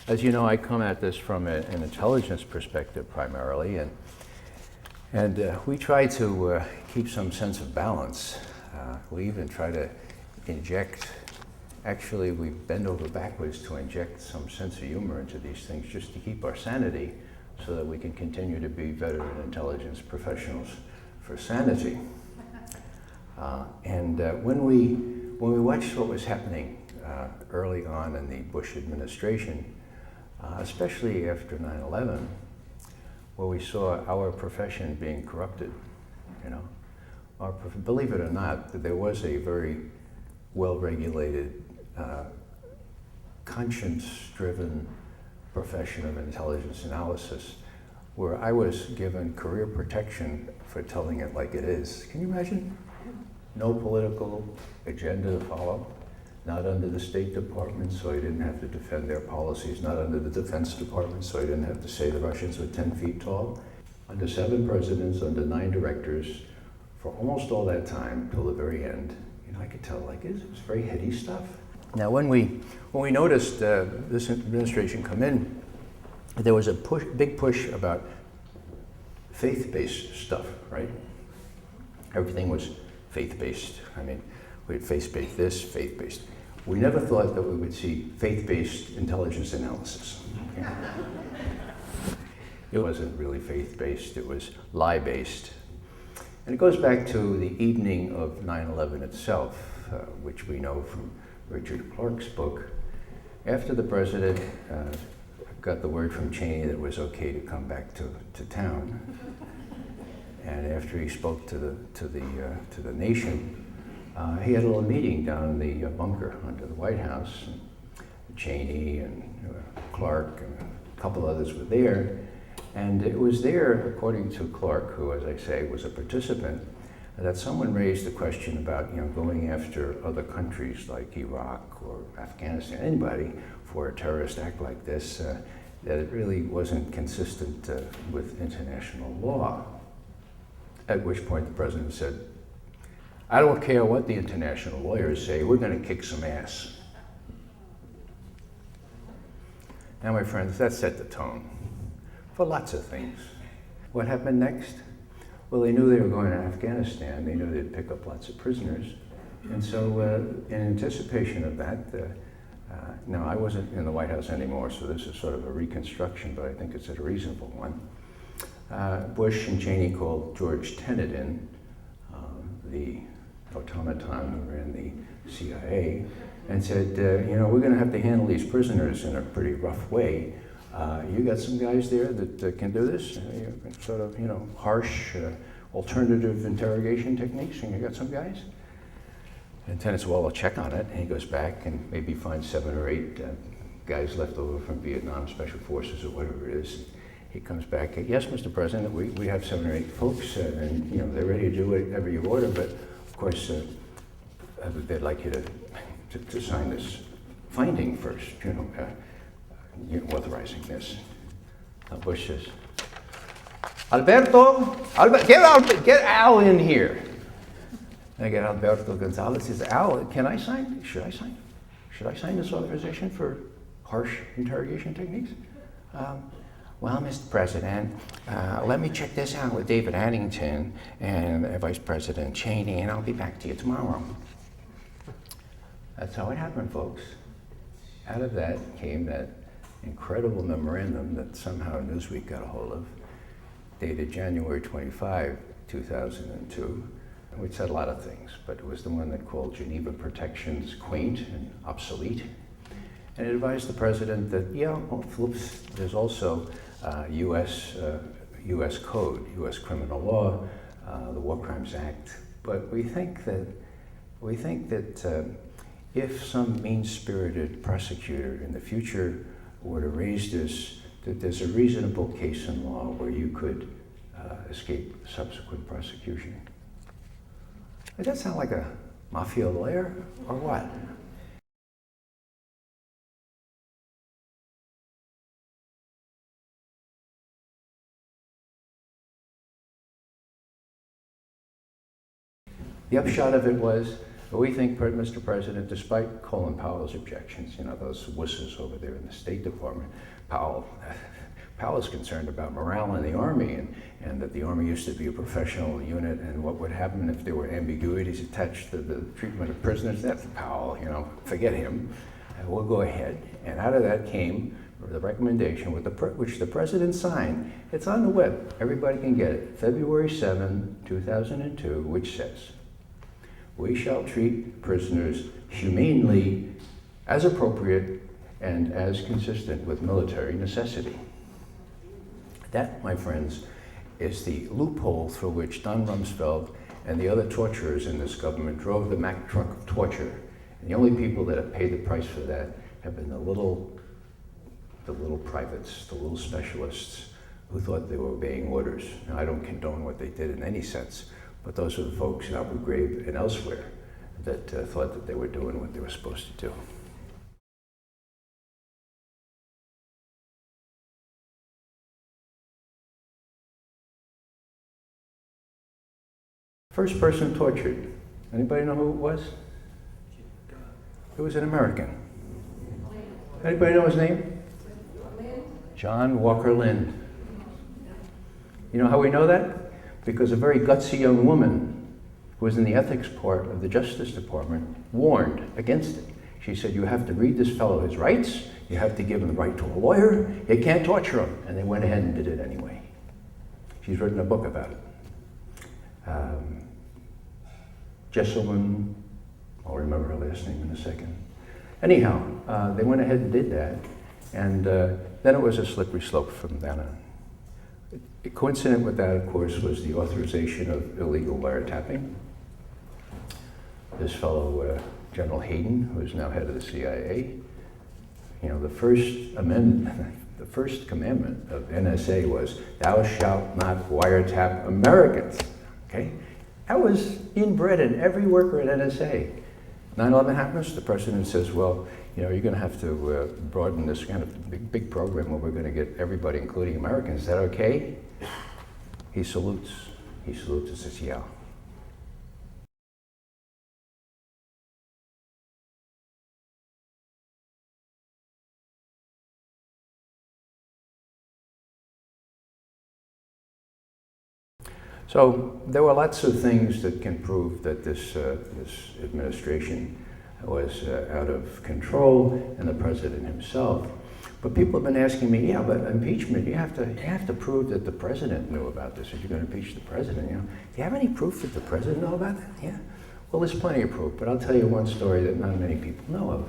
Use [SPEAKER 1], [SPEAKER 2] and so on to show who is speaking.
[SPEAKER 1] As you know, I come at this from an intelligence perspective primarily, and we try to keep some sense of balance. We even try to inject, actually we bend over backwards to inject some sense of humor into these things just to keep our sanity so that we can continue to be veteran intelligence professionals for sanity. When we watched what was happening early on in the Bush administration, especially after 9/11, where we saw our profession being corrupted, you know. Believe it or not, there was a very well-regulated, conscience-driven profession of intelligence analysis where I was given career protection for telling it like it is. Can you imagine? No political agenda to follow, not under the State Department, so I didn't have to defend their policies, not under the Defense Department, so I didn't have to say the Russians were 10 feet tall. Under 7 presidents, under 9 directors, for almost all that time, till the very end, you know, I could tell like it was very heady stuff. Now, when we noticed this administration come in, there was a big push about faith-based stuff, right? Everything was faith-based. I mean, we had faith-based this, faith-based. We never thought that we would see faith-based intelligence analysis. Okay? It wasn't really faith-based, it was lie-based. And it goes back to the evening of 9/11 itself, which we know from Richard Clarke's book. After the president got the word from Cheney that it was okay to come back to town, and after he spoke to the nation, he had a little meeting down in the bunker under the White House. And Cheney and Clarke and a couple others were there. And it was there, according to Clarke, who, as I say, was a participant, that someone raised the question about, you know, going after other countries like Iraq or Afghanistan, anybody, for a terrorist act like this, that it really wasn't consistent with international law. At which point the president said, I don't care what the international lawyers say, we're going to kick some ass. Now, my friends, that set the tone for lots of things. What happened next? Well, they knew they were going to Afghanistan. They knew they'd pick up lots of prisoners. And so in anticipation of that, now I wasn't in the White House anymore, so this is sort of a reconstruction, but I think it's a reasonable one. Bush and Cheney called George Tenet in, the automaton who ran the CIA, and said, you know, we're going to have to handle these prisoners in a pretty rough way. You got some guys there that can do this, sort of, you know, harsh, alternative interrogation techniques, and you got some guys? And Tenet said, well, I'll check on it, and he goes back and maybe finds 7 or 8 guys left over from Vietnam Special Forces or whatever it is. He comes back, yes, Mr. President, we have 7 or 8 folks, and you know, they're ready to do whatever you order, but of course, they'd like you to sign this finding first, you know, authorizing this. Bush says, Alberto, get Al in here. And I get Alberto Gonzalez. He says, Al, can I sign? Should I sign? Should I sign this authorization for harsh interrogation techniques? Well, Mr. President, let me check this out with David Addington and Vice President Cheney, and I'll be back to you tomorrow. That's how it happened, folks. Out of that came that incredible memorandum that somehow Newsweek got a hold of, dated January 25, 2002, which said a lot of things, but it was the one that called Geneva Protections quaint and obsolete. And it advised the president that, yeah, there's also U.S. code, U.S. criminal law, the War Crimes Act, but we think that if some mean-spirited prosecutor in the future were to raise this, that there's a reasonable case in law where you could escape subsequent prosecution. Does that sound like a mafia lawyer or what? The upshot of it was But we think, Mr. President, despite Colin Powell's objections, you know, those wusses over there in the State Department, Powell's concerned about morale in the Army and that the Army used to be a professional unit and what would happen if there were ambiguities attached to the treatment of prisoners. That's Powell, you know, forget him. We'll go ahead. And out of that came the recommendation which the President signed. It's on the web. Everybody can get it. February 7, 2002, which says, "We shall treat prisoners humanely, as appropriate, and as consistent with military necessity." That, my friends, is the loophole through which Don Rumsfeld and the other torturers in this government drove the Mack truck of torture. And the only people that have paid the price for that have been the little privates, the little specialists who thought they were obeying orders. Now, I don't condone what they did in any sense, but those are the folks in Abu Ghraib and elsewhere that thought that they were doing what they were supposed to do. First person tortured. Anybody know who it was? It was an American. Anybody know his name? John Walker Lind. You know how we know that? Because a very gutsy young woman who was in the ethics part of the Justice Department warned against it. She said, "You have to read this fellow his rights, you have to give him the right to a lawyer, you can't torture him." And they went ahead and did it anyway. She's written a book about it. Jesselman, I'll remember her last name in a second. Anyhow, they went ahead and did that, and then it was a slippery slope from then on. Coincident with that, of course, was the authorization of illegal wiretapping. This fellow, General Hayden, who is now head of the CIA, you know, the first commandment of NSA was, "Thou shalt not wiretap Americans." Okay? That was inbred in every worker at NSA. 9/11 happens, the president says, "Well, you know, you're going to have to broaden this kind of big program where we're going to get everybody, including Americans. Is that okay?" He salutes. He salutes and says, "Yeah." So there were lots of things that can prove that this administration was out of control, and the president himself. But people have been asking me, "Yeah, but impeachment, you have to prove that the president knew about this if you're going to impeach the president. You know, do you have any proof that the president knew about that?" Yeah. Well, there's plenty of proof, but I'll tell you one story that not many people know of.